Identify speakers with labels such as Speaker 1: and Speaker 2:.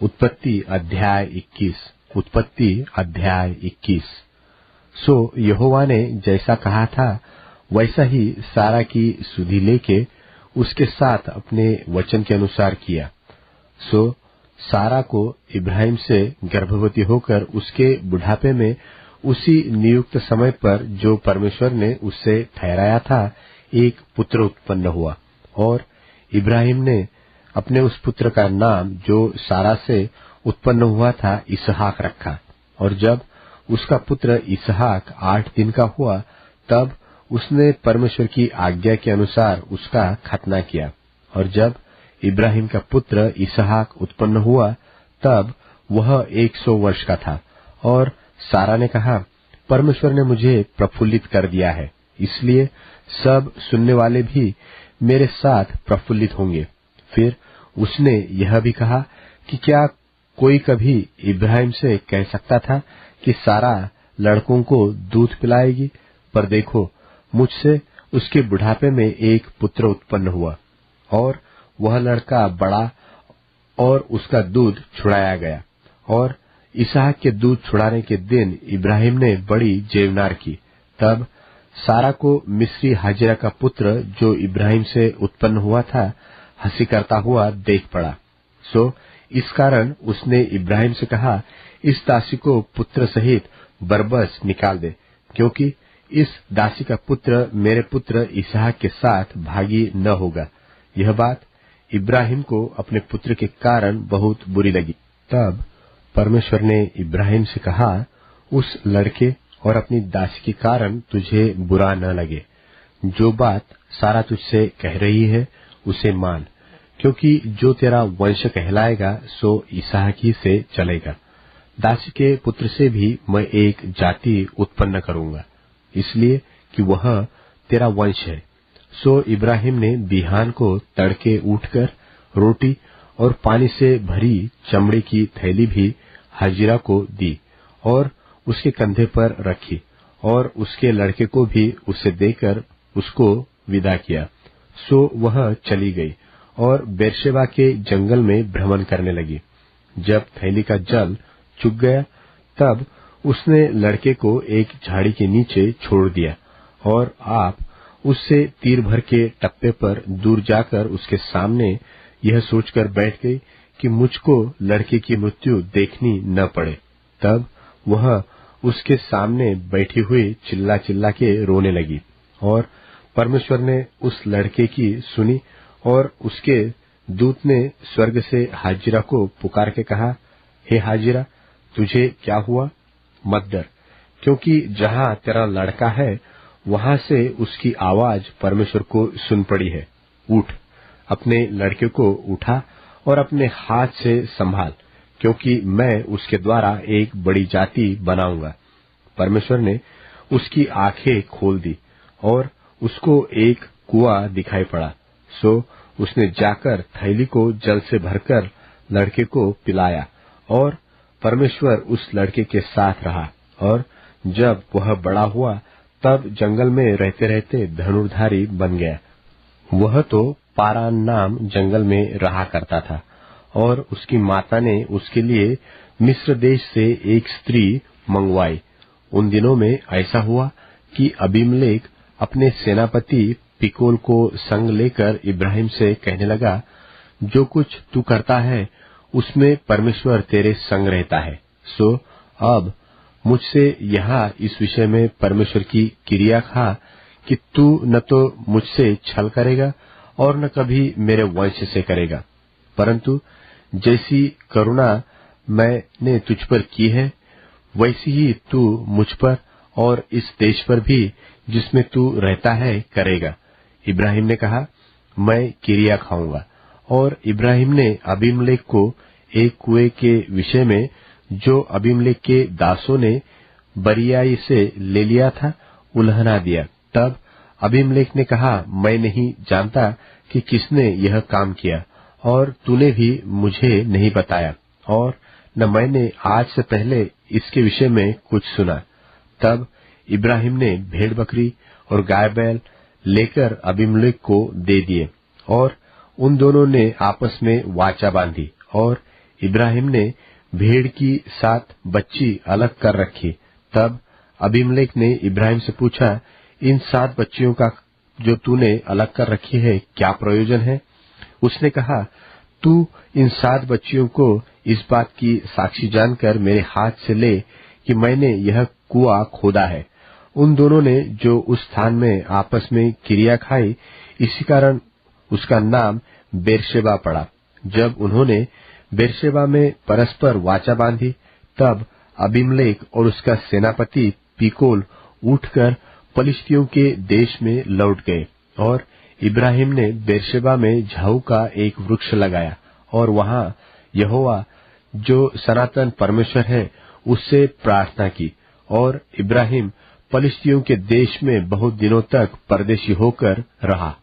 Speaker 1: उत्पत्ति अध्याय 21। सो यहोवा ने जैसा कहा था वैसा ही सारा की सुधि लेके उसके साथ अपने वचन के अनुसार किया। सो सारा को इब्राहिम से गर्भवती होकर उसके बुढ़ापे में उसी नियुक्त समय पर जो परमेश्वर ने उससे ठहराया था एक पुत्र उत्पन्न हुआ, और इब्राहिम ने अपने उस पुत्र का नाम जो सारा से उत्पन्न हुआ था इसहाक रखा। और जब उसका पुत्र इसहाक 8 दिन का हुआ तब उसने परमेश्वर की आज्ञा के अनुसार उसका खतना किया। और जब इब्राहिम का पुत्र इसहाक उत्पन्न हुआ तब वह 100 वर्ष का था। और सारा ने कहा, परमेश्वर ने मुझे प्रफुल्लित कर दिया है, इसलिए सब सुनने वाले भी मेरे साथ प्रफुल्लित होंगे। फिर उसने यह भी कहा कि क्या कोई कभी इब्राहिम से कह सकता था कि सारा लड़कों को दूध पिलाएगी? पर देखो, मुझसे उसके बुढ़ापे में एक पुत्र उत्पन्न हुआ, और वह लड़का बड़ा, और उसका दूध छुड़ाया गया। और इसहाक के दूध छुड़ाने के दिन इब्राहिम ने बड़ी जेवनार की। तब सारा को मिस्री हाजिरा का पुत्र जो इब्राहिम से उत्पन्न हुआ था हंसी करता हुआ देख पड़ा। सो इस कारण उसने इब्राहिम से कहा, इस दासी को पुत्र सहित बरबस निकाल दे, क्योंकि इस दासी का पुत्र मेरे पुत्र इसहाक के साथ भागी न होगा। यह बात इब्राहिम को अपने पुत्र के कारण बहुत बुरी लगी। तब परमेश्वर ने इब्राहिम से कहा, उस लड़के और अपनी दासी के कारण तुझे बुरा न लगे। जो बात सारा तुझसे कह रही है उसे मान, क्योंकि जो तेरा वंश कहलाएगा सो इसहाक ही से चलेगा। दासी के पुत्र से भी मैं एक जाति उत्पन्न करूंगा, इसलिए कि वह तेरा वंश है। सो इब्राहिम ने बिहान को तड़के उठकर रोटी और पानी से भरी चमड़े की थैली भी हाजिरा को दी और उसके कंधे पर रखी, और उसके लड़के को भी उसे देकर उसको विदा किया। सो वह चली गई और बेरशेबा के जंगल में भ्रमण करने लगी। जब थैली का जल चुक गया तब उसने लड़के को एक झाड़ी के नीचे छोड़ दिया, और आप उससे तीर भर के टप्पे पर दूर जाकर उसके सामने यह सोचकर बैठ गई कि मुझको लड़के की मृत्यु देखनी न पड़े। तब वह उसके सामने बैठी हुई चिल्ला चिल्ला के रोने लगी। और परमेश्वर ने उस लड़के की सुनी, और उसके दूत ने स्वर्ग से हाजिरा को पुकार के कहा, हे हाजिरा, तुझे क्या हुआ? मत डर, क्योंकि जहाँ तेरा लड़का है वहां से उसकी आवाज परमेश्वर को सुन पड़ी है। उठ, अपने लड़के को उठा और अपने हाथ से संभाल, क्योंकि मैं उसके द्वारा एक बड़ी जाति बनाऊंगा। परमेश्वर ने उसकी आंखें खोल दी और उसको एक कुआं दिखाई पड़ा। सो उसने जाकर थैली को जल से भरकर लड़के को पिलाया, और परमेश्वर उस लड़के के साथ रहा। और जब वह बड़ा हुआ तब जंगल में रहते रहते धनुर्धारी बन गया। वह तो पारान नाम जंगल में रहा करता था, और उसकी माता ने उसके लिए मिस्र देश से एक स्त्री मंगवाई। उन दिनों में ऐसा हुआ कि अबीमेलेक अपने सेनापति पिकोल को संग लेकर इब्राहिम से कहने लगा, जो कुछ तू करता है उसमें परमेश्वर तेरे संग रहता है। सो अब मुझसे यहाँ इस विषय में परमेश्वर की क्रिया खा कि तू न तो मुझसे छल करेगा और न कभी मेरे वंश से करेगा, परंतु जैसी करुणा मैंने तुझ पर की है वैसी ही तू मुझ पर और इस देश पर भी जिसमें तू रहता है करेगा। इब्राहिम ने कहा, मैं क्रिया खाऊंगा। और इब्राहिम ने अबीमेलेक को एक कुएं के विषय में जो अबीमेलेक के दासों ने बरियाई से ले लिया था उल्हना दिया। तब अबीमेलेक ने कहा, मैं नहीं जानता कि किसने यह काम किया, और तूने भी मुझे नहीं बताया, और न मैंने आज से पहले इसके विषय में कुछ सुना। तब इब्राहिम ने भेड़ बकरी और गाय बैल लेकर अबीमेलेक को दे दिए, और उन दोनों ने आपस में वाचा बांधी, और इब्राहिम ने भेड़ की 7 बच्ची अलग कर रखी। तब अबीमेलेक ने इब्राहिम से पूछा, इन 7 बच्चियों का जो तूने अलग कर रखी है क्या प्रयोजन है? उसने कहा, तू इन 7 बच्चियों को इस बात की साक्षी जानकर मेरे हाथ से ले कि मैंने यह कुआं खोदा है। उन दोनों ने जो उस स्थान में आपस में क्रिया खाई, इसी कारण उसका नाम बेरशेबा पड़ा। जब उन्होंने बेरशेबा में परस्पर वाचा बांधी, तब अबीमेलेक और उसका सेनापति पीकोल उठकर पलिश्तियों के देश में लौट गए, और इब्राहिम ने बेरशेबा में झाऊ का एक वृक्ष लगाया और वहां यहोवा जो सनातन परमेश्वर है उससे प्रार्थना की। और इब्राहिम पलिश्तियों के देश में बहुत दिनों तक परदेशी होकर रहा।